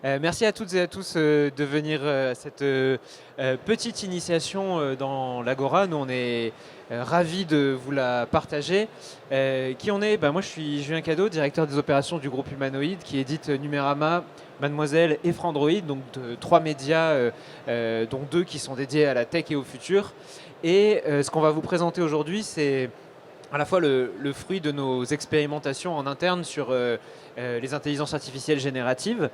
Merci à toutes et à tous de venir à cette petite initiation dans l'Agora. Nous, on est ravis de vous la partager. Qui on est? Moi, je suis Julien Cadeau, directeur des opérations du groupe Humanoïde, qui édite Numérama, Mademoiselle et Frandroid, donc trois médias, dont deux qui sont dédiés à la tech et au futur. Et ce qu'on va vous présenter aujourd'hui, c'est à la fois le fruit de nos expérimentations en interne sur les intelligences artificielles génératives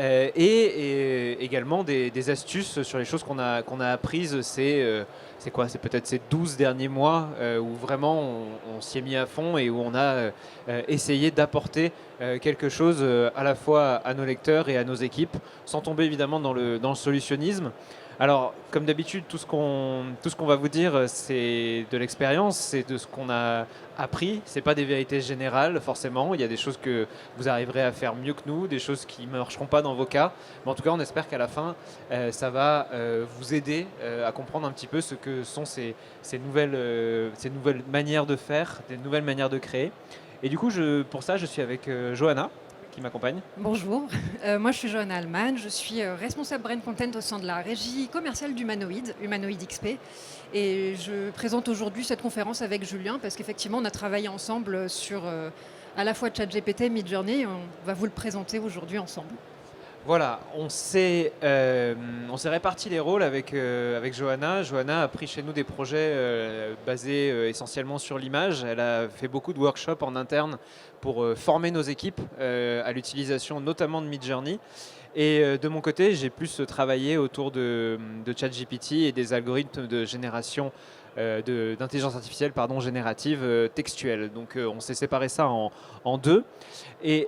et également des astuces sur les choses qu'on a apprises c'est quoi? C'est peut-être ces 12 derniers mois où vraiment on s'y est mis à fond et où on a essayé d'apporter quelque chose à la fois à nos lecteurs et à nos équipes, sans tomber évidemment dans le solutionnisme. Alors, comme d'habitude, tout ce qu'on va vous dire, c'est de l'expérience, c'est de ce qu'on a appris. C'est pas des vérités générales, forcément. Il y a des choses que vous arriverez à faire mieux que nous, des choses qui ne marcheront pas dans vos cas. Mais en tout cas, on espère qu'à la fin, ça va vous aider à comprendre un petit peu ce que sont ces nouvelles manières de faire, des nouvelles manières de créer. Et du coup, pour ça, je suis avec Johanna, qui m'accompagne. Bonjour, moi je suis Johanna Allman, je suis responsable Brain Content au sein de la régie commerciale d'Humanoïde, Humanoïde XP. Et je présente aujourd'hui cette conférence avec Julien parce qu'effectivement on a travaillé ensemble sur à la fois ChatGPT et Midjourney et on va vous le présenter aujourd'hui ensemble. Voilà, on s'est réparti les rôles avec Johanna. Johanna a pris chez nous des projets basés essentiellement sur l'image. Elle a fait beaucoup de workshops en interne pour former nos équipes à l'utilisation notamment de Midjourney. Et de mon côté, j'ai plus travaillé autour de ChatGPT et des algorithmes de génération d'intelligence artificielle générative textuelle. Donc on s'est séparé ça en deux. Et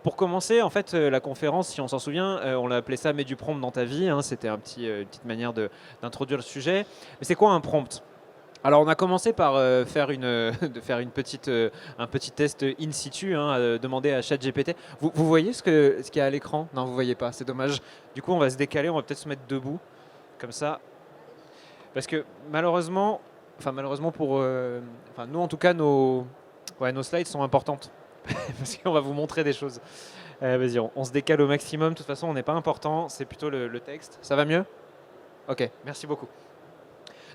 pour commencer, en fait, la conférence, si on s'en souvient, on l'a appelé ça « Mets du prompt dans ta vie ». C'était une petite manière d'introduire le sujet. Mais c'est quoi un prompt? Alors on a commencé par faire un petit test in situ, demander à ChatGPT. Vous voyez ce qu'il y a à l'écran? Non, vous voyez pas, c'est dommage. Du coup, on va se décaler, on va peut-être se mettre debout, comme ça. Parce que malheureusement pour nous en tout cas, nos slides sont importantes. Parce qu'on va vous montrer des choses. Vas-y, on se décale au maximum. De toute façon, on n'est pas important, c'est plutôt le texte. Ça va mieux? Ok, merci beaucoup.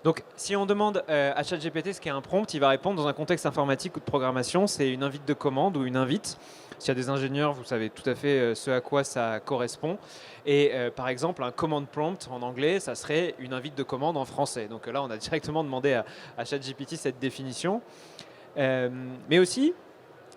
Donc, si on demande à ChatGPT ce qu'est un prompt, il va répondre dans un contexte informatique ou de programmation. C'est une invite de commande ou une invite. S'il y a des ingénieurs, vous savez tout à fait ce à quoi ça correspond. Et par exemple, un command prompt en anglais, ça serait une invite de commande en français. Donc là, on a directement demandé à ChatGPT cette définition. Mais aussi,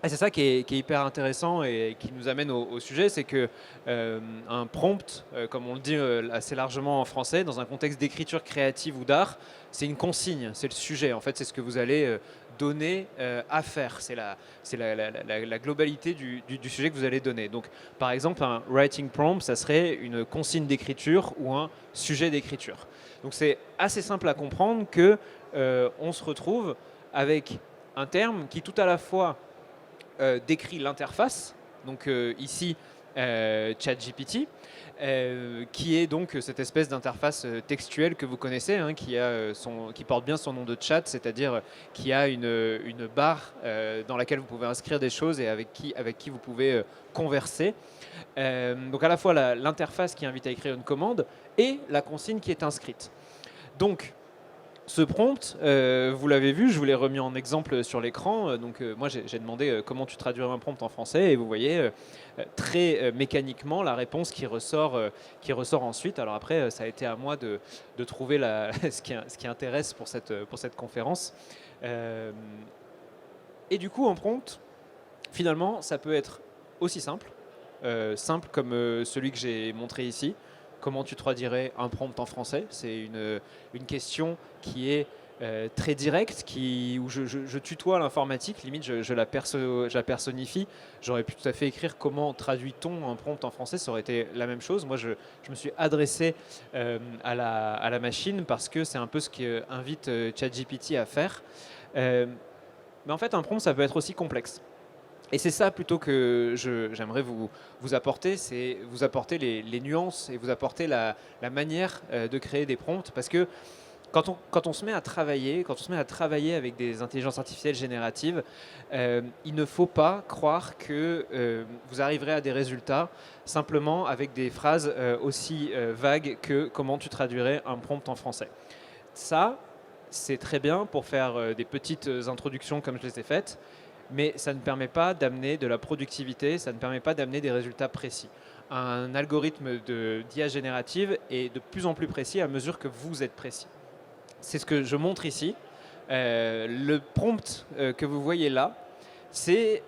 et c'est ça qui est hyper intéressant et qui nous amène au sujet, c'est que un prompt, comme on le dit assez largement en français, dans un contexte d'écriture créative ou d'art, c'est une consigne, c'est le sujet. En fait, c'est ce que vous allez donner à faire. C'est la globalité du sujet que vous allez donner. Donc, par exemple, un writing prompt, ça serait une consigne d'écriture ou un sujet d'écriture. Donc, c'est assez simple à comprendre que on se retrouve avec un terme qui tout à la fois décrit l'interface, donc ici ChatGPT, qui est donc cette espèce d'interface textuelle que vous connaissez, qui porte bien son nom de chat, c'est-à-dire qui a une barre dans laquelle vous pouvez inscrire des choses et avec qui vous pouvez converser. Donc à la fois l'interface qui invite à écrire une commande et la consigne qui est inscrite. Donc ce prompt, vous l'avez vu, je vous l'ai remis en exemple sur l'écran. Moi, j'ai demandé comment tu traduirais un prompt en français et vous voyez très mécaniquement la réponse qui ressort ensuite. Alors après, ça a été à moi de trouver ce qui intéresse pour cette conférence. Et du coup, un prompt, finalement, ça peut être aussi simple comme celui que j'ai montré ici. Comment tu traduirais un prompt en français? C'est une question qui est très directe, où je tutoie l'informatique, limite je la personnifie. J'aurais pu tout à fait écrire comment traduit-on un prompt en français, ça aurait été la même chose. Moi je me suis adressé à la machine parce que c'est un peu ce qu'invite ChatGPT à faire. Mais en fait un prompt ça peut être aussi complexe. Et c'est ça plutôt que j'aimerais vous apporter, c'est vous apporter les nuances et vous apporter la manière de créer des prompts. Parce que quand on se met à travailler, avec des intelligences artificielles génératives, il ne faut pas croire que vous arriverez à des résultats simplement avec des phrases aussi vagues que comment tu traduirais un prompt en français. Ça, c'est très bien pour faire des petites introductions comme je les ai faites, mais ça ne permet pas d'amener de la productivité, ça ne permet pas d'amener des résultats précis. Un algorithme d'IA générative est de plus en plus précis à mesure que vous êtes précis. C'est ce que je montre ici. Le prompt que vous voyez là, c'est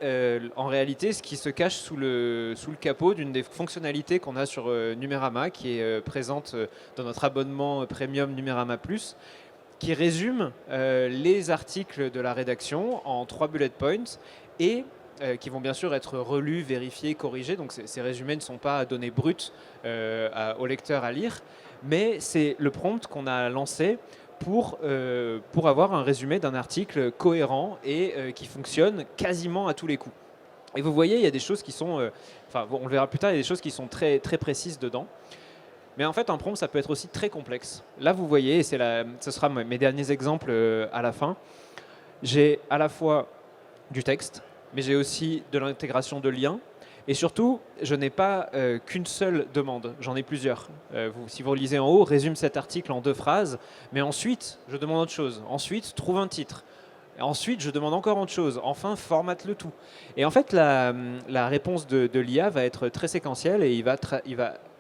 en réalité ce qui se cache sous le capot d'une des fonctionnalités qu'on a sur Numérama, qui est présente dans notre abonnement premium Numérama Plus, qui résume les articles de la rédaction en 3 bullet points et qui vont bien sûr être relus, vérifiés, corrigés. Donc ces résumés ne sont pas données brutes au lecteur à lire, mais c'est le prompt qu'on a lancé pour avoir un résumé d'un article cohérent et qui fonctionne quasiment à tous les coups. Et vous voyez, il y a des choses qui sont, on le verra plus tard, il y a des choses qui sont très, très précises dedans. Mais en fait, un prompt, ça peut être aussi très complexe. Là, vous voyez, et ce sera mes derniers exemples à la fin, j'ai à la fois du texte, mais j'ai aussi de l'intégration de liens. Et surtout, je n'ai pas qu'une seule demande, j'en ai plusieurs. Si vous lisez en haut, résume cet article en 2 phrases, mais ensuite, je demande autre chose. Ensuite, trouve un titre. Ensuite, je demande encore autre chose. Enfin, formate le tout. Et en fait, la réponse de l'IA va être très séquentielle et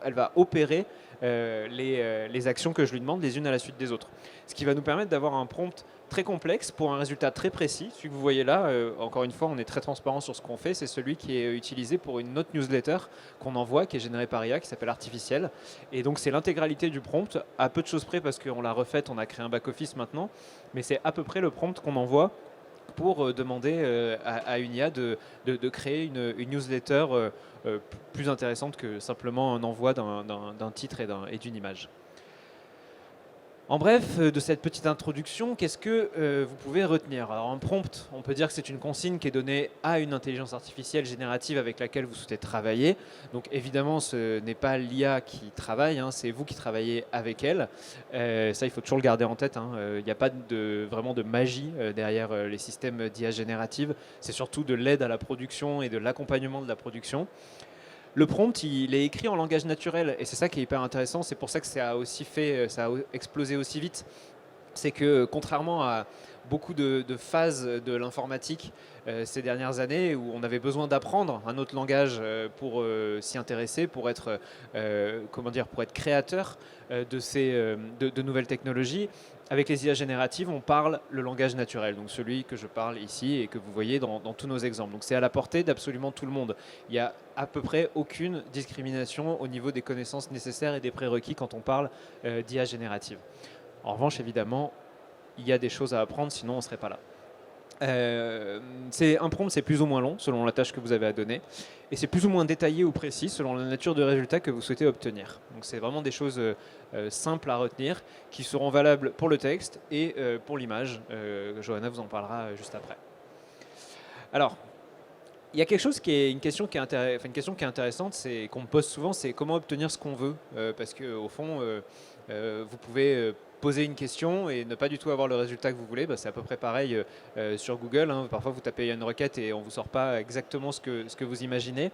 elle va opérer les actions que je lui demande les unes à la suite des autres. Ce qui va nous permettre d'avoir un prompt très complexe pour un résultat très précis. Celui que vous voyez là, encore une fois, on est très transparent sur ce qu'on fait. C'est celui qui est utilisé pour une autre newsletter qu'on envoie, qui est générée par IA, qui s'appelle Artificiel. Et donc, c'est l'intégralité du prompt, à peu de choses près, parce qu'on l'a refaite, on a créé un back-office maintenant, mais c'est à peu près le prompt qu'on envoie pour demander à une IA de créer une newsletter plus intéressante que simplement un envoi d'un titre et d'une image. En bref, de cette petite introduction, qu'est-ce que vous pouvez retenir? Alors un prompt, on peut dire que c'est une consigne qui est donnée à une intelligence artificielle générative avec laquelle vous souhaitez travailler. Donc évidemment, ce n'est pas l'IA qui travaille, hein, c'est vous qui travaillez avec elle. Ça, il faut toujours le garder en tête. Il n'y a pas vraiment de magie derrière les systèmes d'IA générative. C'est surtout de l'aide à la production et de l'accompagnement de la production. Le prompt, il est écrit en langage naturel et c'est ça qui est hyper intéressant. C'est pour ça que ça a explosé aussi vite. C'est que contrairement à beaucoup de phases de l'informatique ces dernières années où on avait besoin d'apprendre un autre langage pour s'y intéresser, pour être créateur de nouvelles technologies. Avec les IA génératives, on parle le langage naturel, donc celui que je parle ici et que vous voyez dans tous nos exemples. Donc c'est à la portée d'absolument tout le monde. Il n'y a à peu près aucune discrimination au niveau des connaissances nécessaires et des prérequis quand on parle d'IA générative. En revanche, évidemment, il y a des choses à apprendre, sinon on ne serait pas là. Un prompt, c'est plus ou moins long selon la tâche que vous avez à donner, et c'est plus ou moins détaillé ou précis selon la nature du résultat que vous souhaitez obtenir. Donc c'est vraiment des choses simples à retenir qui seront valables pour le texte et pour l'image. Johanna vous en parlera juste après. Alors, il y a quelque chose une question qui est intéressante, c'est qu'on me pose souvent, c'est comment obtenir ce qu'on veut, parce qu'au fond, vous pouvez poser une question et ne pas du tout avoir le résultat que vous voulez. C'est à peu près pareil sur Google. Parfois, vous tapez une requête et on ne vous sort pas exactement ce que vous imaginez.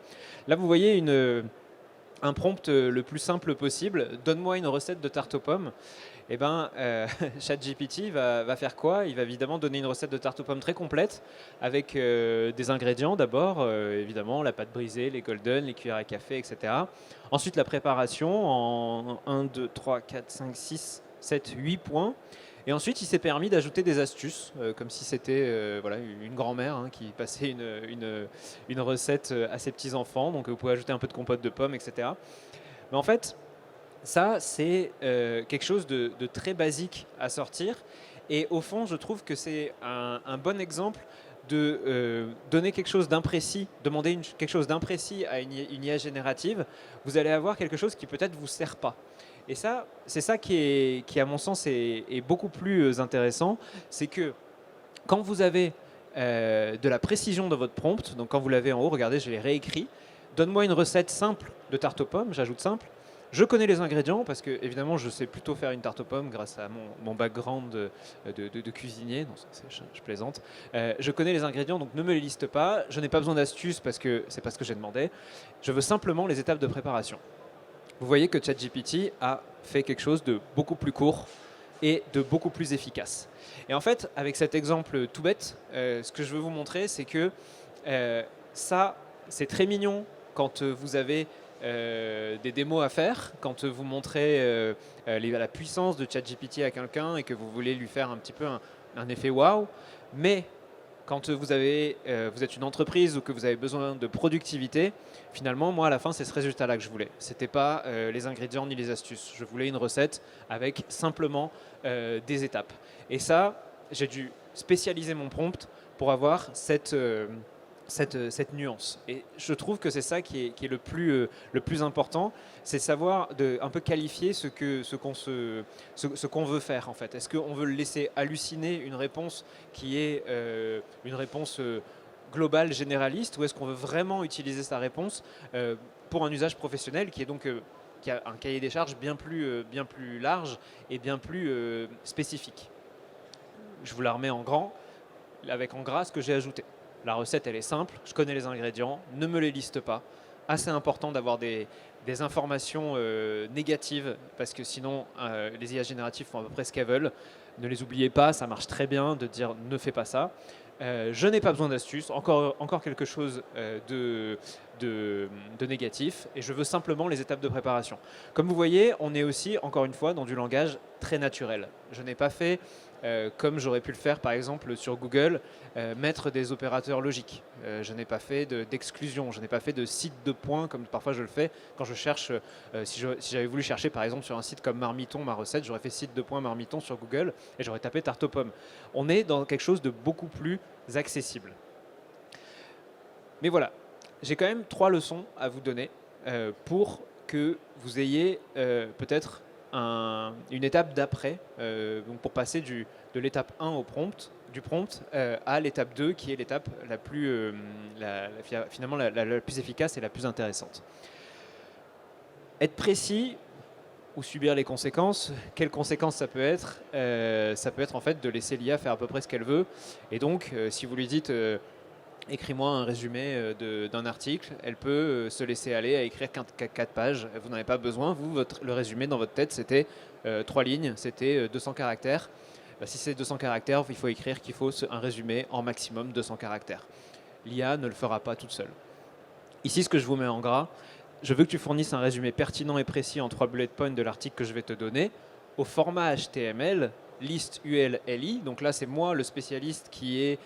Là, vous voyez un prompt le plus simple possible. Donne-moi une recette de tarte aux pommes. Eh bien, ChatGPT va faire quoi? Il va évidemment donner une recette de tarte aux pommes très complète avec des ingrédients d'abord, évidemment, la pâte brisée, les golden, les cuillères à café, etc. Ensuite, la préparation en 1, 2, 3, 4, 5, 6, 7, 8 points. Et ensuite, il s'est permis d'ajouter des astuces, comme si c'était une grand-mère qui passait une recette à ses petits-enfants. Donc, vous pouvez ajouter un peu de compote de pommes, etc. Mais en fait, ça, c'est quelque chose de très basique à sortir. Et au fond, je trouve que c'est un bon exemple de donner quelque chose d'imprécis, demander quelque chose d'imprécis à une IA générative. Vous allez avoir quelque chose qui peut-être ne vous sert pas. Et ça, c'est ça qui à mon sens, est beaucoup plus intéressant. C'est que quand vous avez de la précision dans votre prompt, donc quand vous l'avez en haut, regardez, je l'ai réécrit. Donne-moi une recette simple de tarte aux pommes, j'ajoute simple. Je connais les ingrédients parce que évidemment je sais plutôt faire une tarte aux pommes grâce à mon background de cuisinier. Non, je plaisante. Je connais les ingrédients, donc ne me les liste pas. Je n'ai pas besoin d'astuces parce que c'est pas ce que j'ai demandé. Je veux simplement les étapes de préparation. Vous voyez que ChatGPT a fait quelque chose de beaucoup plus court et de beaucoup plus efficace. Et en fait, avec cet exemple tout bête, ce que je veux vous montrer, c'est que ça, c'est très mignon quand vous avez des démos à faire, quand vous montrez la puissance de ChatGPT à quelqu'un et que vous voulez lui faire un petit peu un effet waouh. Mais quand vous êtes une entreprise ou que vous avez besoin de productivité, finalement, moi, à la fin, c'est ce résultat-là que je voulais. Ce n'était pas les ingrédients ni les astuces. Je voulais une recette avec simplement des étapes. Et ça, j'ai dû spécialiser mon prompt pour avoir cette nuance. Et je trouve que c'est ça qui est le plus important, c'est savoir un peu qualifier ce qu'on veut faire en fait. Est-ce qu'on veut le laisser halluciner une réponse qui est une réponse globale, généraliste, ou est-ce qu'on veut vraiment utiliser sa réponse pour un usage professionnel qui a un cahier des charges bien plus large et bien plus spécifique. Je vous la remets en grand, avec en gras ce que j'ai ajouté. La recette, elle est simple, je connais les ingrédients, ne me les liste pas. Assez important d'avoir des informations négatives, parce que sinon, les IA génératives font à peu près ce qu'elles veulent. Ne les oubliez pas, ça marche très bien de dire ne fais pas ça. Je n'ai pas besoin d'astuces, encore quelque chose de négatif, et je veux simplement les étapes de préparation. Comme vous voyez, on est aussi, encore une fois, dans du langage très naturel. Je n'ai pas fait, comme j'aurais pu le faire par exemple sur Google, mettre des opérateurs logiques. Je n'ai pas fait d'exclusion, je n'ai pas fait de site de points comme parfois je le fais quand je cherche, si j'avais voulu chercher par exemple sur un site comme Marmiton, ma recette, j'aurais fait site de points Marmiton sur Google et j'aurais tapé tarte aux pommes. On est dans quelque chose de beaucoup plus accessible. Mais voilà, j'ai quand même 3 leçons à vous donner pour que vous ayez peut-être une étape d'après, donc pour passer de l'étape 1 au prompt, du prompt à l'étape 2 qui est l'étape la plus, finalement la plus efficace et la plus intéressante. Être précis ou subir les conséquences. Quelles conséquences ça peut être? Ça peut être en fait de laisser l'IA faire à peu près ce qu'elle veut. Et donc, si vous lui dites écris-moi un résumé d'un article, elle peut se laisser aller à écrire 4 pages. Vous n'en avez pas besoin. Le résumé dans votre tête, c'était 3 lignes, c'était 200 caractères. Si c'est 200 caractères, il faut écrire qu'il faut un résumé en maximum 200 caractères. L'IA ne le fera pas toute seule. Ici, ce que je vous mets en gras, je veux que tu fournisses un résumé pertinent et précis en 3 bullet points de l'article que je vais te donner au format HTML, liste UL LI. Donc là, c'est moi, le spécialiste, qui ai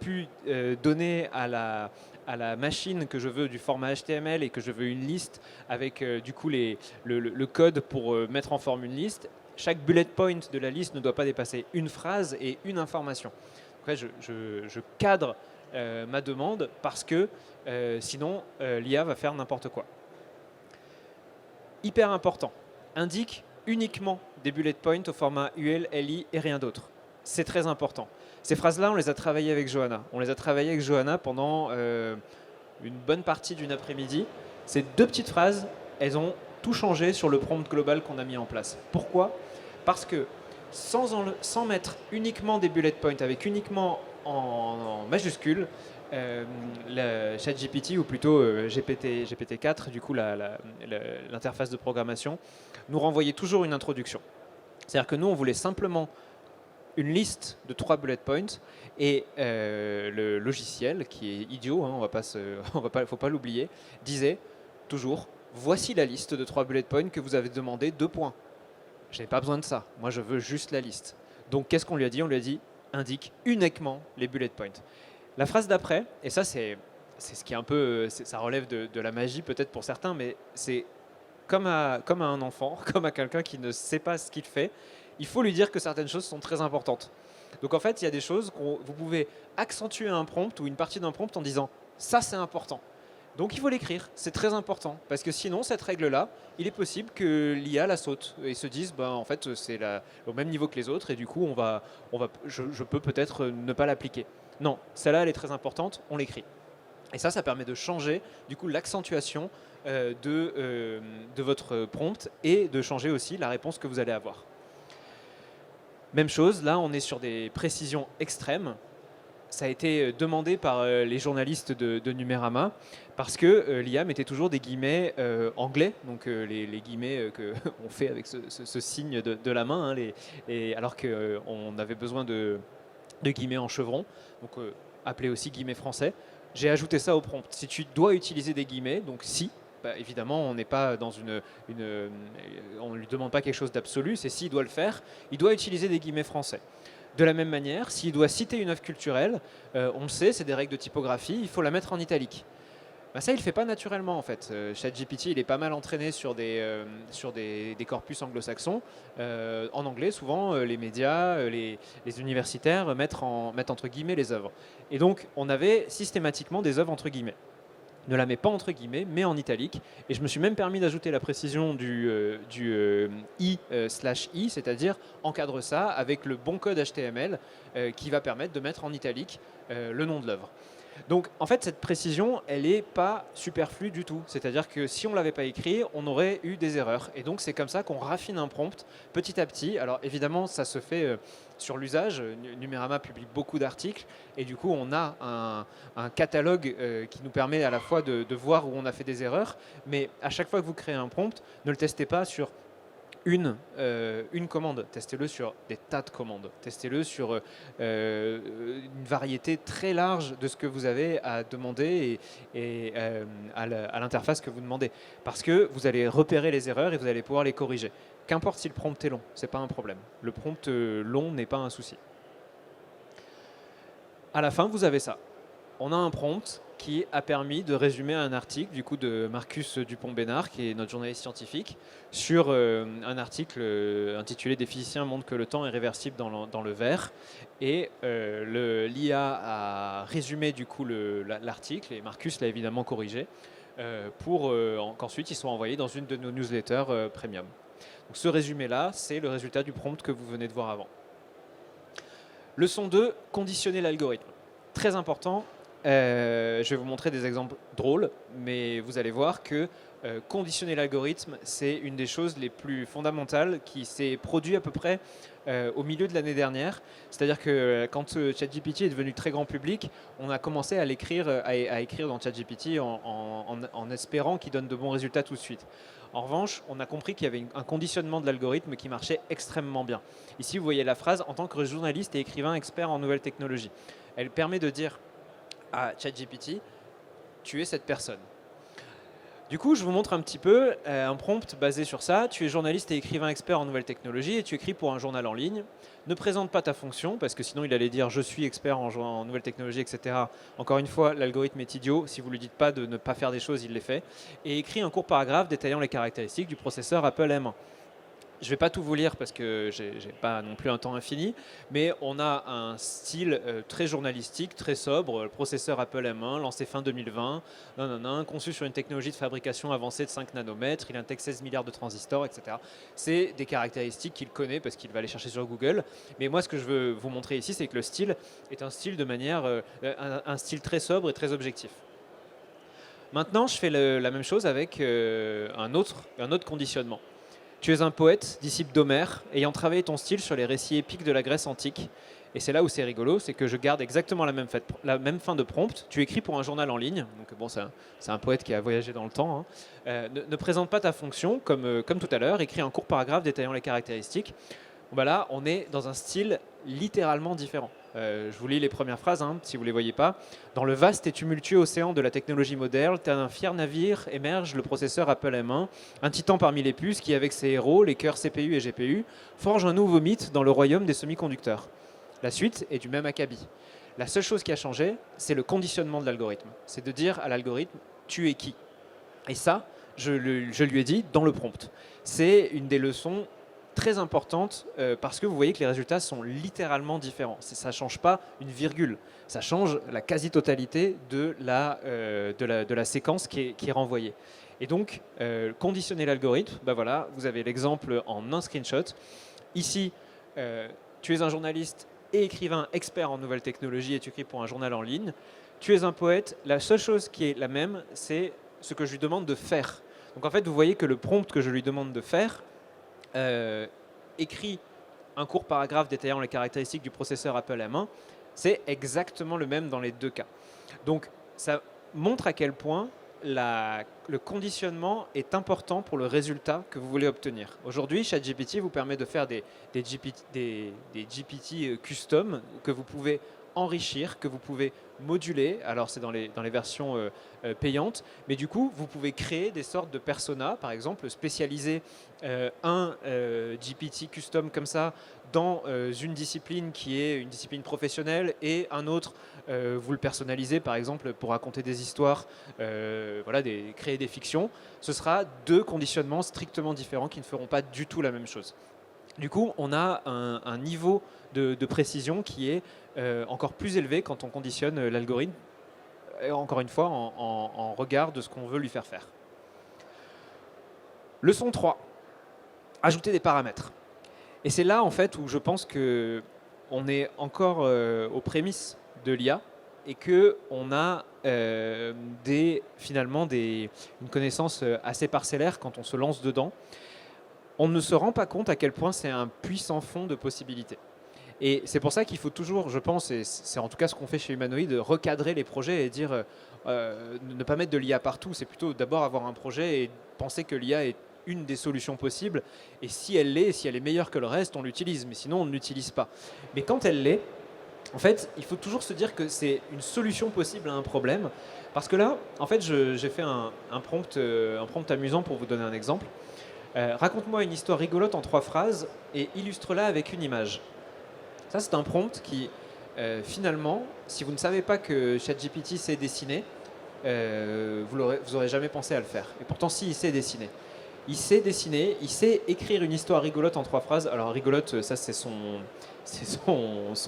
pu donner à la machine que je veux du format HTML et que je veux une liste avec du coup le code pour mettre en forme une liste. Chaque bullet point de la liste ne doit pas dépasser une phrase et une information. Après, je cadre ma demande parce que sinon l'IA va faire n'importe quoi. Hyper important, indique uniquement des bullet points au format UL, LI et rien d'autre. C'est très important. Ces phrases-là, on les a travaillées avec Johanna. On les a travaillées avec Johanna pendant une bonne partie d'une après-midi. Ces 2 petites phrases, elles ont tout changé sur le prompt global qu'on a mis en place. Pourquoi? Parce que sans mettre uniquement des bullet points, avec uniquement en majuscule, le ChatGPT, ou plutôt GPT-4, du coup l'interface de programmation, nous renvoyait toujours une introduction. C'est-à-dire que nous, on voulait simplement une liste de 3 bullet points et le logiciel, qui est idiot, hein, faut pas l'oublier, disait toujours voici la liste de 3 bullet points que vous avez demandé 2 points. Je n'ai pas besoin de ça. Moi, je veux juste la liste. Donc, qu'est-ce qu'on lui a dit? On lui a dit indique uniquement les bullet points. La phrase d'après, et ça, c'est ce qui est un peu, ça relève de la magie peut-être pour certains, mais c'est comme à un enfant, comme à quelqu'un qui ne sait pas ce qu'il fait, il faut lui dire que certaines choses sont très importantes. Donc en fait, il y a des choses vous pouvez accentuer un prompt ou une partie d'un prompt en disant ça c'est important. Donc il faut l'écrire, c'est très important, parce que sinon cette règle-là, il est possible que l'IA la saute et se dise en fait c'est au même niveau que les autres et du coup je peux peut-être ne pas l'appliquer. Non, celle-là elle est très importante, on l'écrit. Et ça permet de changer du coup l'accentuation de votre prompt et de changer aussi la réponse que vous allez avoir. Même chose, là on est sur des précisions extrêmes. Ça a été demandé par les journalistes de Numérama parce que l'IA mettait toujours des guillemets anglais, donc les guillemets qu'on fait avec ce signe de la main, hein, alors qu'on avait besoin de guillemets en chevron, donc appelés aussi guillemets français. J'ai ajouté ça au prompt. Si tu dois utiliser des guillemets, donc si, bah, évidemment, on n'est pas dans on ne lui demande pas quelque chose d'absolu, c'est s'il doit le faire, il doit utiliser des guillemets français. De la même manière, s'il doit citer une œuvre culturelle, on le sait, c'est des règles de typographie, il faut la mettre en italique. Bah ça, il ne le fait pas naturellement en fait. ChatGPT, il est pas mal entraîné sur des corpus anglo-saxons. En anglais, souvent, les médias, les universitaires mettent entre guillemets les œuvres. Et donc, on avait systématiquement des œuvres entre guillemets. Ne la mets pas entre guillemets, mais en italique. Et je me suis même permis d'ajouter la précision du i/i, c'est-à-dire encadre ça avec le bon code HTML qui va permettre de mettre en italique le nom de l'œuvre. Donc en fait cette précision elle n'est pas superflue du tout, c'est-à-dire que si on ne l'avait pas écrit on aurait eu des erreurs et donc c'est comme ça qu'on raffine un prompt petit à petit. Alors évidemment ça se fait sur l'usage, Numérama publie beaucoup d'articles et du coup on a un catalogue qui nous permet à la fois de voir où on a fait des erreurs, mais à chaque fois que vous créez un prompt, ne le testez pas sur une commande, testez-le sur des tas de commandes, testez-le sur une variété très large de ce que vous avez à demander et à l'interface que vous demandez. Parce que vous allez repérer les erreurs et vous allez pouvoir les corriger. Qu'importe si le prompt est long, ce n'est pas un problème. Le prompt long n'est pas un souci. À la fin, vous avez ça. On a un prompt qui a permis de résumer un article du coup de Marcus Dupont-Bénard, qui est notre journaliste scientifique, sur un article intitulé « Des physiciens montrent que le temps est réversible dans le verre ». Et l'IA a résumé du coup l'article, et Marcus l'a évidemment corrigé, pour qu'ensuite il soit envoyé dans une de nos newsletters premium. Donc ce résumé-là, c'est le résultat du prompt que vous venez de voir avant. Leçon 2, conditionner l'algorithme. Très important. Je vais vous montrer des exemples drôles, mais vous allez voir que conditionner l'algorithme, c'est une des choses les plus fondamentales qui s'est produit à peu près au milieu de l'année dernière. C'est-à-dire que quand ChatGPT est devenu très grand public, on a commencé à écrire dans ChatGPT en espérant qu'il donne de bons résultats tout de suite. En revanche, on a compris qu'il y avait un conditionnement de l'algorithme qui marchait extrêmement bien. Ici, vous voyez la phrase « En tant que journaliste et écrivain expert en nouvelles technologies ». Elle permet de dire à ChatGPT, tu es cette personne. Du coup, je vous montre un petit peu un prompt basé sur ça. Tu es journaliste et écrivain expert en nouvelles technologies et tu écris pour un journal en ligne. Ne présente pas ta fonction parce que sinon il allait dire je suis expert en nouvelles technologies, etc. Encore une fois, l'algorithme est idiot. Si vous ne lui dites pas de ne pas faire des choses, il les fait. Et écrit un court paragraphe détaillant les caractéristiques du processeur Apple M1. Je ne vais pas tout vous lire parce que je n'ai pas non plus un temps infini, mais on a un style très journalistique, très sobre. Le processeur Apple M1, lancé fin 2020, conçu sur une technologie de fabrication avancée de 5 nanomètres, il intègre 16 milliards de transistors, etc. C'est des caractéristiques qu'il connaît parce qu'il va les chercher sur Google. Mais moi, ce que je veux vous montrer ici, c'est que le style est un style un style très sobre et très objectif. Maintenant, je fais la même chose avec un autre conditionnement. Tu es un poète, disciple d'Homère, ayant travaillé ton style sur les récits épiques de la Grèce antique. Et c'est là où c'est rigolo, c'est que je garde exactement la même fin de prompt. Tu écris pour un journal en ligne, donc bon, c'est un poète qui a voyagé dans le temps. Hein. Ne présente pas ta fonction, comme tout à l'heure, écris un court paragraphe détaillant les caractéristiques. Bon, bah là, on est dans un style littéralement différent. Je vous lis les premières phrases, hein, si vous ne les voyez pas. Dans le vaste et tumultueux océan de la technologie moderne, d'un fier navire émerge le processeur Apple M1, un titan parmi les puces qui, avec ses héros, les cœurs CPU et GPU, forge un nouveau mythe dans le royaume des semi-conducteurs. La suite est du même acabit. La seule chose qui a changé, c'est le conditionnement de l'algorithme. C'est de dire à l'algorithme, tu es qui? Et ça, je lui ai dit dans le prompt. C'est une des leçons très importante parce que vous voyez que les résultats sont littéralement différents. Ça ne change pas une virgule, ça change la quasi-totalité de la séquence qui est renvoyée. Et donc, conditionner l'algorithme, ben voilà, vous avez l'exemple en un screenshot. Ici, tu es un journaliste et écrivain expert en nouvelles technologies et tu écris pour un journal en ligne. Tu es un poète, la seule chose qui est la même, c'est ce que je lui demande de faire. Donc en fait, vous voyez que le prompt que je lui demande de faire écrit un court paragraphe détaillant les caractéristiques du processeur Apple M1, c'est exactement le même dans les deux cas. Donc ça montre à quel point le conditionnement est important pour le résultat que vous voulez obtenir. Aujourd'hui, ChatGPT vous permet de faire des GPT custom que vous pouvez enrichir, que vous pouvez moduler. Alors c'est dans les versions payantes, mais du coup vous pouvez créer des sortes de personas, par exemple spécialiser un GPT custom comme ça dans une discipline qui est une discipline professionnelle et un autre vous le personnalisez par exemple pour raconter des histoires, voilà, créer des fictions. Ce sera deux conditionnements strictement différents qui ne feront pas du tout la même chose. Du coup, on a un niveau de précision qui est encore plus élevé quand on conditionne l'algorithme, encore une fois, en regard de ce qu'on veut lui faire faire. Leçon 3, ajouter des paramètres. Et c'est là, en fait, où je pense qu'on est encore aux prémices de l'IA et qu'on a finalement une connaissance assez parcellaire quand on se lance dedans. On ne se rend pas compte à quel point c'est un puissant fond de possibilités. Et c'est pour ça qu'il faut toujours, je pense, et c'est en tout cas ce qu'on fait chez Humanoid, recadrer les projets et dire ne pas mettre de l'IA partout. C'est plutôt d'abord avoir un projet et penser que l'IA est une des solutions possibles. Et si elle est meilleure que le reste, on l'utilise. Mais sinon, on ne l'utilise pas. Mais quand elle l'est, en fait, il faut toujours se dire que c'est une solution possible à un problème. Parce que là, en fait, j'ai fait un prompt amusant pour vous donner un exemple. Raconte-moi une histoire rigolote en 3 phrases et illustre-la avec une image. Ça, c'est un prompt qui, finalement, si vous ne savez pas que ChatGPT sait dessiner, vous n'aurez jamais pensé à le faire. Et pourtant, si, il sait dessiner. Il sait dessiner, il sait écrire une histoire rigolote en 3 phrases. Alors, rigolote, ça, c'est son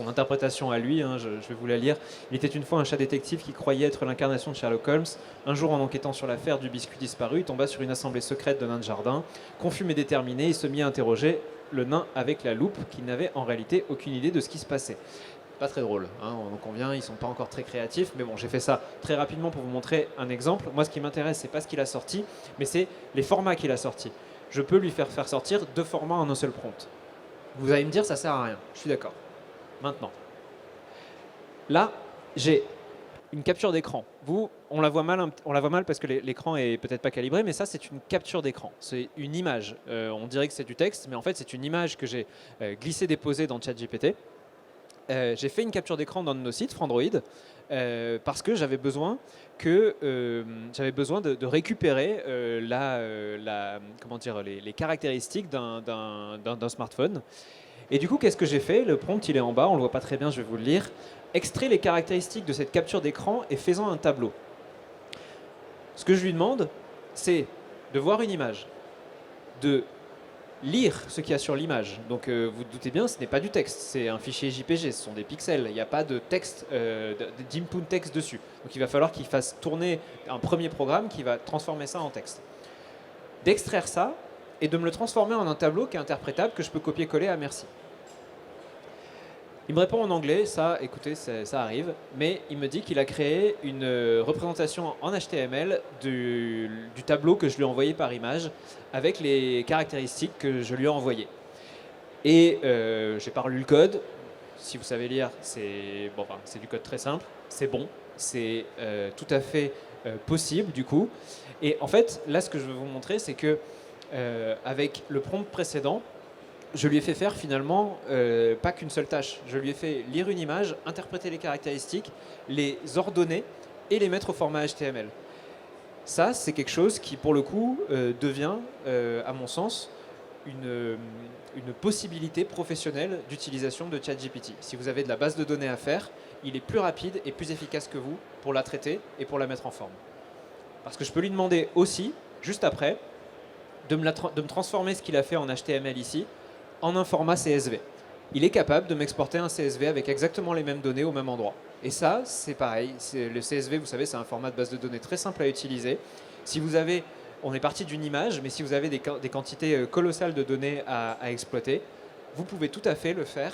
interprétation à lui, hein, je vais vous la lire. Il était une fois un chat détective qui croyait être l'incarnation de Sherlock Holmes. Un jour, en enquêtant sur l'affaire du biscuit disparu, il tomba sur une assemblée secrète de nains de jardin. Confus mais déterminé, il se mit à interroger le nain avec la loupe, qui n'avait en réalité aucune idée de ce qui se passait. Pas très drôle, hein, on en convient, ils ne sont pas encore très créatifs, mais bon, j'ai fait ça très rapidement pour vous montrer un exemple. Moi, ce qui m'intéresse, c'est pas ce qu'il a sorti, mais c'est les formats qu'il a sortis. Je peux lui faire sortir 2 formats en un seul prompt. Vous allez me dire, ça sert à rien. Je suis d'accord. Maintenant, là, j'ai une capture d'écran. Vous, on la voit mal parce que l'écran est peut-être pas calibré, mais ça, c'est une capture d'écran. C'est une image. On dirait que c'est du texte, mais en fait, c'est une image que j'ai glissé-déposée dans ChatGPT. J'ai fait une capture d'écran dans nos sites Frandroid parce que j'avais besoin de récupérer les caractéristiques d'un smartphone. Et du coup, qu'est-ce que j'ai fait? Le prompt, il est en bas, on ne le voit pas très bien, je vais vous le lire. Extrait les caractéristiques de cette capture d'écran et fais-en un tableau. Ce que je lui demande, c'est de voir une image, de lire ce qu'il y a sur l'image. Donc vous doutez bien, ce n'est pas du texte, c'est un fichier JPG, ce sont des pixels, il n'y a pas de texte, d'input texte dessus. Donc il va falloir qu'il fasse tourner un premier programme qui va transformer ça en texte. D'extraire ça et de me le transformer en un tableau qui est interprétable, que je peux copier-coller à merci. Il me répond en anglais, ça, écoutez, ça arrive, mais il me dit qu'il a créé une représentation en HTML du tableau que je lui ai envoyé par image avec les caractéristiques que je lui ai envoyées. Et j'ai pas relu le code. Si vous savez lire, c'est du code très simple, c'est bon, c'est tout à fait possible du coup. Et en fait, là, ce que je veux vous montrer, c'est que avec le prompt précédent, je lui ai fait faire finalement pas qu'une seule tâche. Je lui ai fait lire une image, interpréter les caractéristiques, les ordonner et les mettre au format HTML. Ça, c'est quelque chose qui, pour le coup, devient, à mon sens, une possibilité professionnelle d'utilisation de ChatGPT. Si vous avez de la base de données à faire, il est plus rapide et plus efficace que vous pour la traiter et pour la mettre en forme. Parce que je peux lui demander aussi, juste après, de me transformer ce qu'il a fait en HTML ici en un format CSV. Il est capable de m'exporter un CSV avec exactement les mêmes données au même endroit. Et ça, c'est pareil. Le CSV, vous savez, c'est un format de base de données très simple à utiliser. Si vous avez, on est parti d'une image, mais si vous avez des quantités colossales de données à exploiter, vous pouvez tout à fait le faire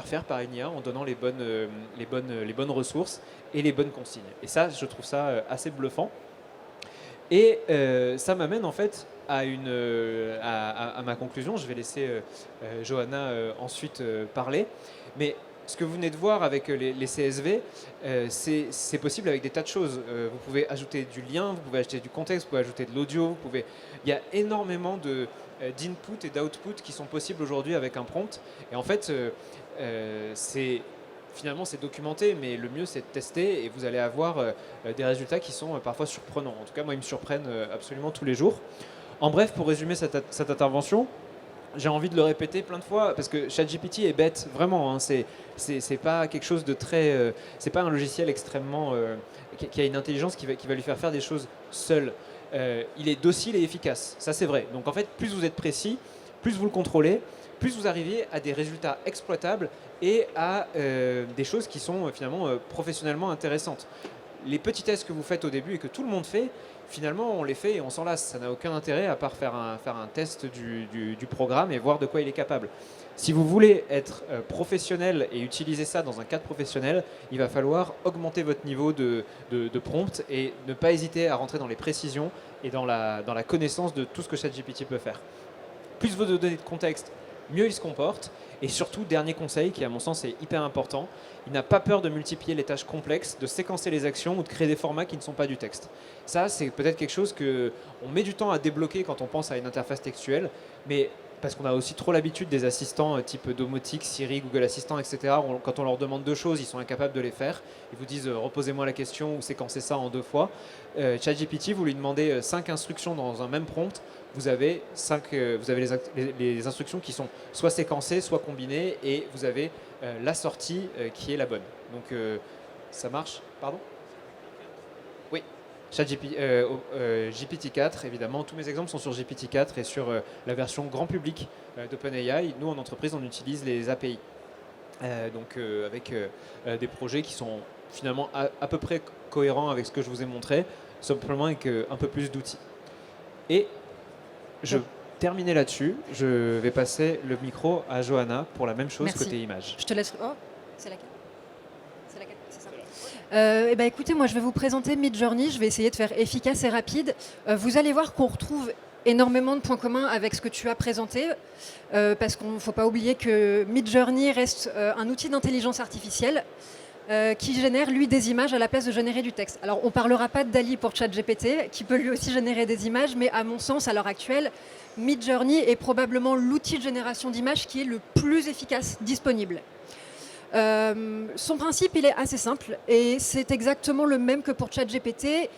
faire par une IA en donnant les bonnes ressources et les bonnes consignes. Et ça, je trouve ça assez bluffant. Et ça m'amène en fait à ma conclusion. Je vais laisser Johanna ensuite parler. Mais ce que vous venez de voir avec les CSV, c'est possible avec des tas de choses. Vous pouvez ajouter du lien, vous pouvez ajouter du contexte, vous pouvez ajouter de l'audio. Il y a énormément d'input et d'output qui sont possibles aujourd'hui avec un prompt. Et en fait, finalement, c'est documenté, mais le mieux, c'est de tester et vous allez avoir des résultats qui sont parfois surprenants. En tout cas, moi, ils me surprennent absolument tous les jours. En bref, pour résumer cette intervention, j'ai envie de le répéter plein de fois parce que ChatGPT est bête, vraiment. Hein, c'est pas quelque chose de très. C'est pas un logiciel extrêmement qui a une intelligence qui va lui faire des choses seul. Il est docile et efficace, ça c'est vrai. Donc en fait, plus vous êtes précis, plus vous le contrôlez, plus vous arrivez à des résultats exploitables et à des choses qui sont finalement professionnellement intéressantes. Les petits tests que vous faites au début et que tout le monde fait, finalement on les fait et on s'en lasse. Ça n'a aucun intérêt à part faire un test du programme et voir de quoi il est capable. Si vous voulez être professionnel et utiliser ça dans un cadre professionnel, il va falloir augmenter votre niveau de prompt et ne pas hésiter à rentrer dans les précisions et dans la connaissance de tout ce que ChatGPT peut faire. Plus vous donnez de contexte, mieux il se comporte. Et surtout, dernier conseil qui à mon sens est hyper important, il n'a pas peur de multiplier les tâches complexes, de séquencer les actions ou de créer des formats qui ne sont pas du texte. Ça, c'est peut-être quelque chose qu'on met du temps à débloquer quand on pense à une interface textuelle, mais parce qu'on a aussi trop l'habitude des assistants type domotique, Siri, Google Assistant, etc. Quand on leur demande 2 choses, ils sont incapables de les faire. Ils vous disent reposez-moi la question ou séquencez ça en 2 fois. ChatGPT, vous lui demandez 5 instructions dans un même prompt. Vous avez les instructions qui sont soit séquencées, soit combinées, et vous avez la sortie qui est la bonne. Donc ça marche. Pardon ? Oui. GPT-4, évidemment, tous mes exemples sont sur GPT-4 et sur la version grand public d'OpenAI. Nous, en entreprise, on utilise les API. Avec des projets qui sont finalement à peu près cohérents avec ce que je vous ai montré, simplement avec un peu plus d'outils. Et je terminer là-dessus. Je vais passer le micro à Johanna pour la même chose. Merci. Côté image. Je te laisse. Oh, c'est laquelle ? C'est laquelle ? C'est ça. Écoutez, moi je vais vous présenter Midjourney. Je vais essayer de faire efficace et rapide. Vous allez voir qu'on retrouve énormément de points communs avec ce que tu as présenté, parce qu'il ne faut pas oublier que Midjourney reste un outil d'intelligence artificielle qui génère, lui, des images à la place de générer du texte. Alors, on ne parlera pas de DALL-E pour ChatGPT, qui peut lui aussi générer des images, mais à mon sens, à l'heure actuelle, Midjourney est probablement l'outil de génération d'images qui est le plus efficace disponible. Son principe, il est assez simple, et c'est exactement le même que pour ChatGPT.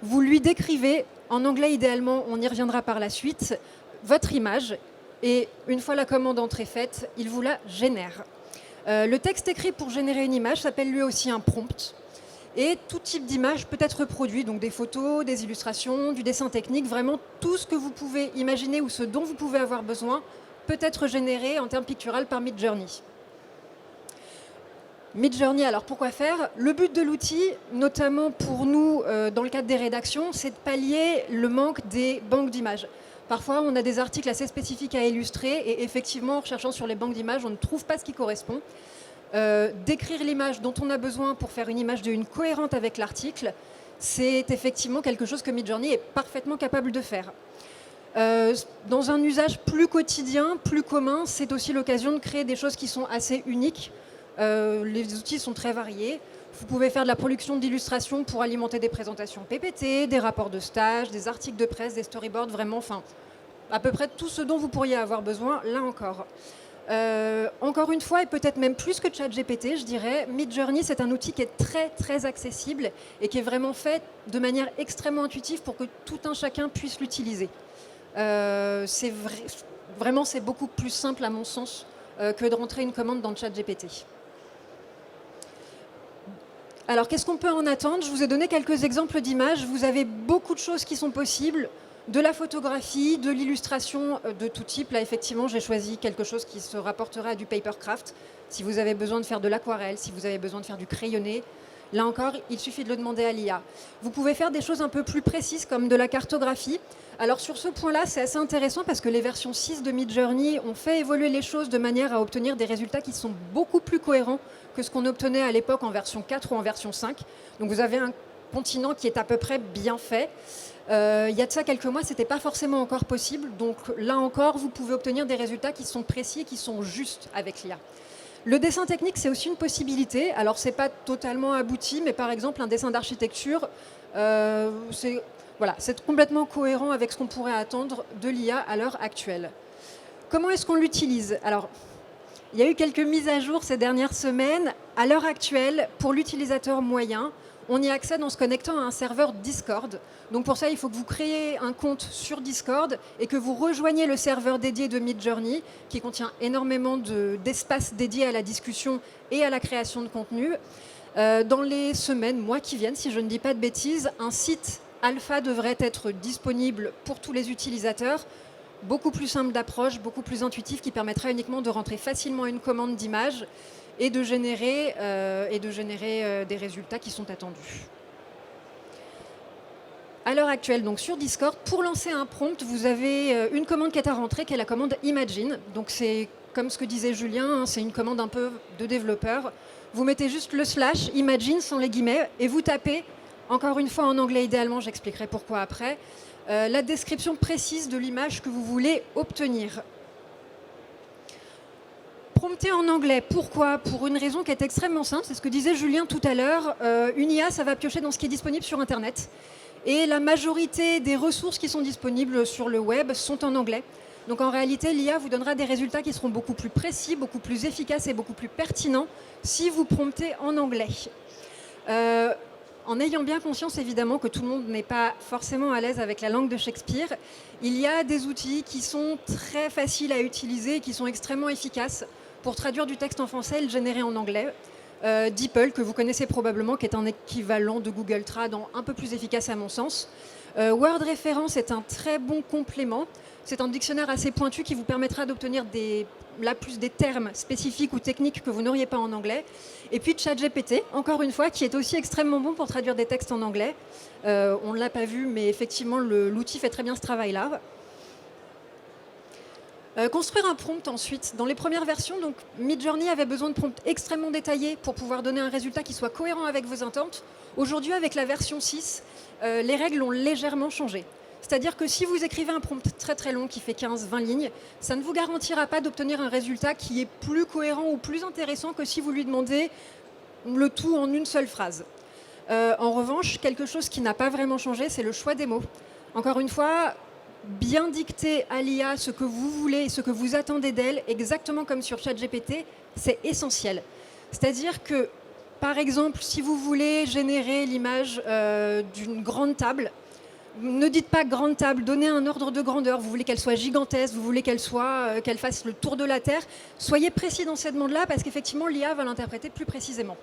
Vous lui décrivez, en anglais idéalement, on y reviendra par la suite, votre image, et une fois la commande entrée faite, il vous la génère. Le texte écrit pour générer une image s'appelle lui aussi un prompt. Et tout type d'image peut être reproduit, donc des photos, des illustrations, du dessin technique, vraiment tout ce que vous pouvez imaginer ou ce dont vous pouvez avoir besoin peut être généré en termes picturaux par Midjourney. Midjourney, alors pourquoi faire ? Le but de l'outil, notamment pour nous dans le cadre des rédactions, c'est de pallier le manque des banques d'images. Parfois, on a des articles assez spécifiques à illustrer et effectivement, en recherchant sur les banques d'images, on ne trouve pas ce qui correspond. Décrire l'image dont on a besoin pour faire une image de une cohérente avec l'article, c'est effectivement quelque chose que Midjourney est parfaitement capable de faire. Dans un usage plus quotidien, plus commun, c'est aussi l'occasion de créer des choses qui sont assez uniques. Les outils sont très variés. Vous pouvez faire de la production d'illustrations pour alimenter des présentations PPT, des rapports de stage, des articles de presse, des storyboards, vraiment, enfin, à peu près tout ce dont vous pourriez avoir besoin, là encore. Encore une fois, et peut-être même plus que ChatGPT, je dirais, Midjourney, c'est un outil qui est très, très accessible et qui est vraiment fait de manière extrêmement intuitive pour que tout un chacun puisse l'utiliser. Vraiment, c'est beaucoup plus simple, à mon sens, que de rentrer une commande dans ChatGPT. Alors, qu'est-ce qu'on peut en attendre ? Je vous ai donné quelques exemples d'images. Vous avez beaucoup de choses qui sont possibles. De la photographie, de l'illustration de tout type. Là, effectivement, j'ai choisi quelque chose qui se rapportera à du papercraft. Si vous avez besoin de faire de l'aquarelle, si vous avez besoin de faire du crayonné, là encore, il suffit de le demander à l'IA. Vous pouvez faire des choses un peu plus précises comme de la cartographie. Alors sur ce point-là, c'est assez intéressant parce que les versions 6 de Midjourney ont fait évoluer les choses de manière à obtenir des résultats qui sont beaucoup plus cohérents que ce qu'on obtenait à l'époque en version 4 ou en version 5. Donc vous avez un continent qui est à peu près bien fait. Il y a de ça quelques mois, ce n'était pas forcément encore possible. Donc là encore, vous pouvez obtenir des résultats qui sont précis et qui sont justes avec l'IA. Le dessin technique, c'est aussi une possibilité. Alors, ce n'est pas totalement abouti, mais par exemple, un dessin d'architecture, c'est complètement cohérent avec ce qu'on pourrait attendre de l'IA à l'heure actuelle. Comment est-ce qu'on l'utilise? Alors, il y a eu quelques mises à jour ces dernières semaines. À l'heure actuelle, pour l'utilisateur moyen, on y accède en se connectant à un serveur Discord. Donc pour ça, il faut que vous créez un compte sur Discord et que vous rejoigniez le serveur dédié de Midjourney, qui contient énormément d'espace dédié à la discussion et à la création de contenu. Dans les semaines, mois qui viennent, si je ne dis pas de bêtises, un site alpha devrait être disponible pour tous les utilisateurs, beaucoup plus simple d'approche, beaucoup plus intuitif, qui permettra uniquement de rentrer facilement une commande d'image et de générer des résultats qui sont attendus. À l'heure actuelle, donc sur Discord, pour lancer un prompt, vous avez une commande qui est à rentrer, qui est la commande Imagine. Donc c'est comme ce que disait Julien, c'est une commande un peu de développeur. Vous mettez juste le / Imagine sans les guillemets et vous tapez, encore une fois en anglais idéalement, j'expliquerai pourquoi après, la description précise de l'image que vous voulez obtenir. Prompter en anglais, pourquoi? Pour une raison qui est extrêmement simple, c'est ce que disait Julien tout à l'heure. Une IA, ça va piocher dans ce qui est disponible sur Internet. Et la majorité des ressources qui sont disponibles sur le web sont en anglais. Donc en réalité, l'IA vous donnera des résultats qui seront beaucoup plus précis, beaucoup plus efficaces et beaucoup plus pertinents si vous promptez en anglais. En ayant bien conscience évidemment que tout le monde n'est pas forcément à l'aise avec la langue de Shakespeare, il y a des outils qui sont très faciles à utiliser et qui sont extrêmement efficaces pour traduire du texte en français et le générer en anglais. DeepL, que vous connaissez probablement, qui est un équivalent de Google Trad, un peu plus efficace à mon sens. Word Référence est un très bon complément. C'est un dictionnaire assez pointu qui vous permettra d'obtenir des termes spécifiques ou techniques que vous n'auriez pas en anglais. Et puis ChatGPT, encore une fois, qui est aussi extrêmement bon pour traduire des textes en anglais. On ne l'a pas vu, mais effectivement, l'outil fait très bien ce travail-là. Construire un prompt ensuite. Dans les premières versions, donc, Midjourney avait besoin de prompts extrêmement détaillés pour pouvoir donner un résultat qui soit cohérent avec vos attentes. Aujourd'hui, avec la version 6, les règles ont légèrement changé. C'est-à-dire que si vous écrivez un prompt très très long qui fait 15-20 lignes, ça ne vous garantira pas d'obtenir un résultat qui est plus cohérent ou plus intéressant que si vous lui demandez le tout en une seule phrase. En revanche, quelque chose qui n'a pas vraiment changé, c'est le choix des mots. Encore une fois, bien dicter à l'IA ce que vous voulez et ce que vous attendez d'elle, exactement comme sur ChatGPT, c'est essentiel. C'est-à-dire que, par exemple, si vous voulez générer l'image d'une grande table, ne dites pas grande table, donnez un ordre de grandeur. Vous voulez qu'elle soit gigantesque, vous voulez qu'elle fasse le tour de la Terre. Soyez précis dans cette demande-là parce qu'effectivement, l'IA va l'interpréter plus précisément.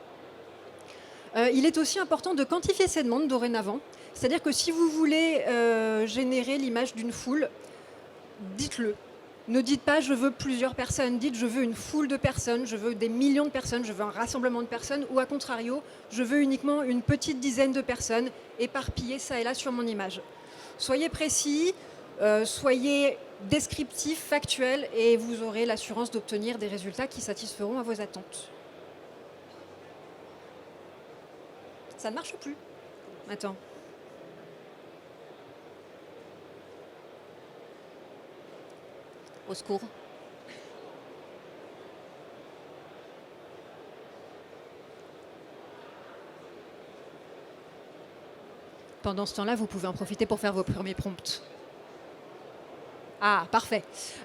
Il est aussi important de quantifier ces demandes dorénavant. C'est-à-dire que si vous voulez générer l'image d'une foule, dites-le. Ne dites pas « je veux plusieurs personnes », dites « je veux une foule de personnes, je veux des millions de personnes, je veux un rassemblement de personnes » ou à contrario, je veux uniquement une petite dizaine de personnes éparpillées ça et là sur mon image. Soyez précis, soyez descriptif, factuel et vous aurez l'assurance d'obtenir des résultats qui satisferont à vos attentes. Ça ne marche plus. Attends. Au secours. Pendant ce temps-là, vous pouvez en profiter pour faire vos premiers prompts. Ah, parfait.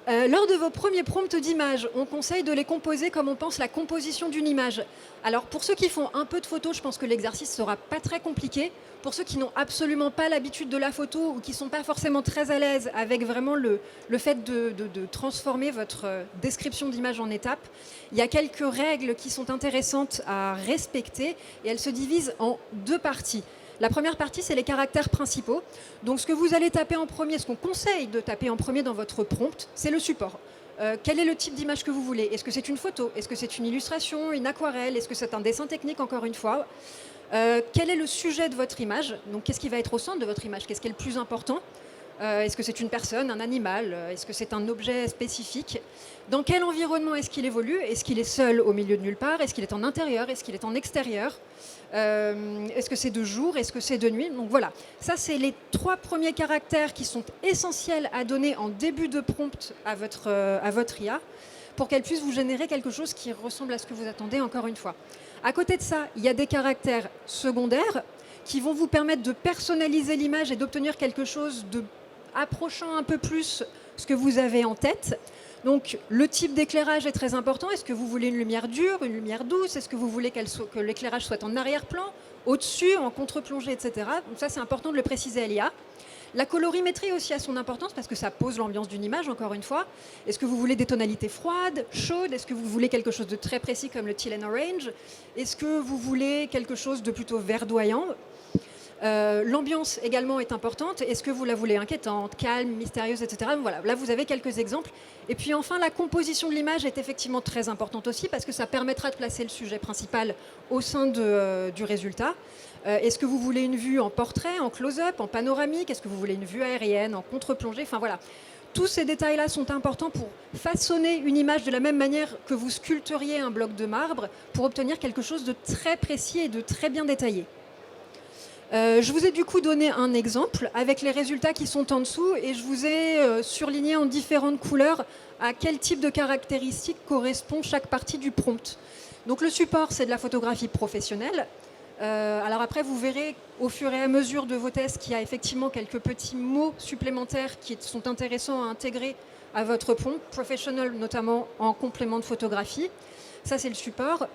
Lors de vos premiers prompts d'images, on conseille de les composer comme on pense la composition d'une image. Alors, pour ceux qui font un peu de photo, je pense que l'exercice ne sera pas très compliqué. Pour ceux qui n'ont absolument pas l'habitude de la photo ou qui ne sont pas forcément très à l'aise avec vraiment le fait de transformer votre description d'image en étapes, il y a quelques règles qui sont intéressantes à respecter et elles se divisent en deux parties. La première partie, c'est les caractères principaux. Donc ce que vous allez taper en premier, ce qu'on conseille de taper en premier dans votre prompt, c'est le support. Quel est le type d'image que vous voulez? Est-ce que c'est une photo? Est-ce que c'est une illustration, une aquarelle? Est-ce que c'est un dessin technique, encore une fois? Quel est le sujet de votre image? Donc qu'est-ce qui va être au centre de votre image? Qu'est-ce qui est le plus important? Est-ce que c'est une personne, un animal? Est-ce que c'est un objet spécifique? Dans quel environnement est-ce qu'il évolue? Est-ce qu'il est seul au milieu de nulle part? Est-ce qu'il est en intérieur? Est-ce qu'il est en extérieur? Est-ce que c'est de jour? Est-ce que c'est de nuit? Donc voilà, ça c'est les 3 premiers caractères qui sont essentiels à donner en début de prompt à votre IA pour qu'elle puisse vous générer quelque chose qui ressemble à ce que vous attendez, encore une fois. À côté de ça, il y a des caractères secondaires qui vont vous permettre de personnaliser l'image et d'obtenir quelque chose de approchant un peu plus ce que vous avez en tête. Donc le type d'éclairage est très important. Est-ce que vous voulez une lumière dure, une lumière douce? Est-ce que vous voulez que l'éclairage soit en arrière-plan, au-dessus, en contre-plongée, etc. Donc ça, c'est important de le préciser à l'IA. La colorimétrie aussi a son importance parce que ça pose l'ambiance d'une image, encore une fois. Est-ce que vous voulez des tonalités froides, chaudes? Est-ce que vous voulez quelque chose de très précis comme le teal and orange? Est-ce que vous voulez quelque chose de plutôt verdoyant? L'ambiance également est importante. Est-ce que vous la voulez inquiétante, calme, mystérieuse, etc. Voilà, là vous avez quelques exemples. Et puis enfin, la composition de l'image est effectivement très importante aussi parce que ça permettra de placer le sujet principal au sein du résultat. Est-ce que vous voulez une vue en portrait, en close-up, en panoramique? Est-ce que vous voulez une vue aérienne, en contre-plongée? Enfin voilà. Tous ces détails-là sont importants pour façonner une image de la même manière que vous sculpteriez un bloc de marbre pour obtenir quelque chose de très précis et de très bien détaillé. Je vous ai du coup donné un exemple avec les résultats qui sont en dessous et je vous ai surligné en différentes couleurs à quel type de caractéristiques correspond chaque partie du prompt. Donc le support, c'est de la photographie professionnelle. Alors après, vous verrez au fur et à mesure de vos tests qu'il y a effectivement quelques petits mots supplémentaires qui sont intéressants à intégrer à votre prompt, professional notamment en complément de photographie. Ça, c'est le support.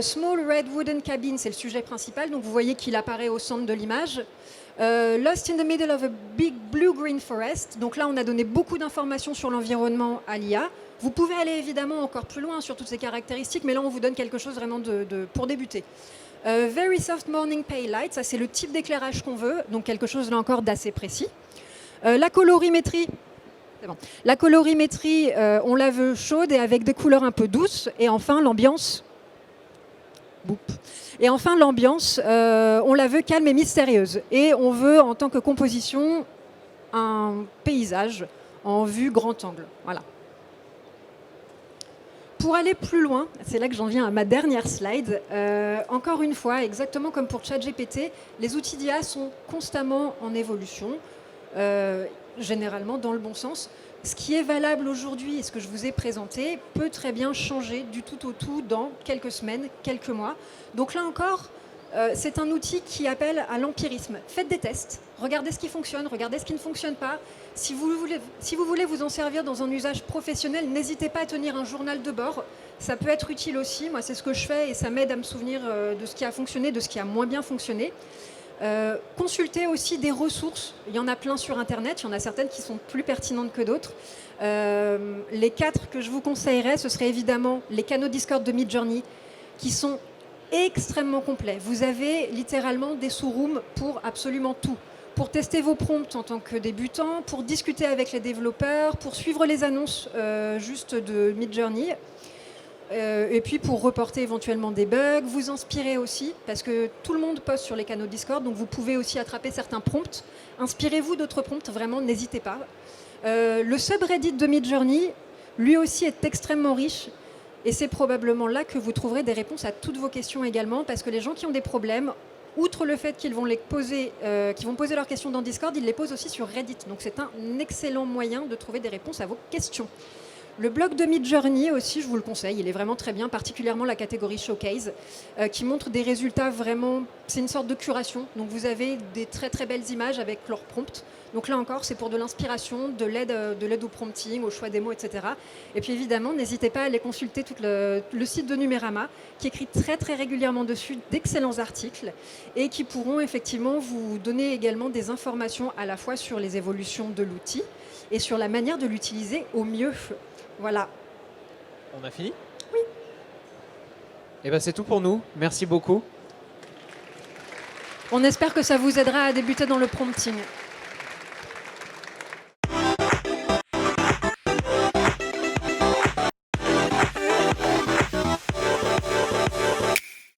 Small Red Wooden Cabin, c'est le sujet principal. Donc, vous voyez qu'il apparaît au centre de l'image. Lost in the Middle of a Big Blue-Green Forest. Donc là, on a donné beaucoup d'informations sur l'environnement à l'IA. Vous pouvez aller évidemment encore plus loin sur toutes ces caractéristiques, mais là, on vous donne quelque chose vraiment pour débuter. Very Soft Morning Pale Light, ça, c'est le type d'éclairage qu'on veut. Donc, quelque chose, là encore, d'assez précis. La colorimétrie. Bon. La colorimétrie, on la veut chaude et avec des couleurs un peu douces. Et enfin, l'ambiance. Et enfin, l'ambiance, on la veut calme et mystérieuse. Et on veut, en tant que composition, un paysage en vue grand angle. Voilà. Pour aller plus loin, c'est là que j'en viens à ma dernière slide. Encore une fois, exactement comme pour ChatGPT, les outils d'IA sont constamment en évolution. Généralement dans le bon sens. Ce qui est valable aujourd'hui et ce que je vous ai présenté peut très bien changer du tout au tout dans quelques semaines, quelques mois. Donc là encore, c'est un outil qui appelle à l'empirisme. Faites des tests, regardez ce qui fonctionne, regardez ce qui ne fonctionne pas. Si vous voulez vous en servir dans un usage professionnel, n'hésitez pas à tenir un journal de bord. Ça peut être utile aussi. Moi, c'est ce que je fais et ça m'aide à me souvenir de ce qui a fonctionné, de ce qui a moins bien fonctionné. Consultez aussi des ressources. Il y en a plein sur Internet. Il y en a certaines qui sont plus pertinentes que d'autres. Les 4 que je vous conseillerais, ce serait évidemment les canaux Discord de Midjourney, qui sont extrêmement complets. Vous avez littéralement des sous-rooms pour absolument tout. Pour tester vos prompts en tant que débutant, pour discuter avec les développeurs, pour suivre les annonces juste de Midjourney. Et puis pour reporter éventuellement des bugs, vous inspirez aussi, parce que tout le monde poste sur les canaux Discord, donc vous pouvez aussi attraper certains prompts. Inspirez-vous d'autres prompts, vraiment, n'hésitez pas. Le subreddit de Midjourney, lui aussi, est extrêmement riche. Et c'est probablement là que vous trouverez des réponses à toutes vos questions également, parce que les gens qui ont des problèmes, outre le fait qu'ils vont poser leurs questions dans Discord, ils les posent aussi sur Reddit. Donc c'est un excellent moyen de trouver des réponses à vos questions. Le blog de Midjourney aussi, je vous le conseille, il est vraiment très bien, particulièrement la catégorie Showcase, qui montre des résultats vraiment, c'est une sorte de curation. Donc vous avez des très très belles images avec leurs prompts. Donc là encore, c'est pour de l'inspiration, de l'aide au prompting, au choix des mots, etc. Et puis évidemment, n'hésitez pas à aller consulter tout le site de Numérama, qui écrit très très régulièrement dessus d'excellents articles et qui pourront effectivement vous donner également des informations à la fois sur les évolutions de l'outil et sur la manière de l'utiliser au mieux. Voilà. On a fini? Oui. Et ben c'est tout pour nous. Merci beaucoup. On espère que ça vous aidera à débuter dans le prompting.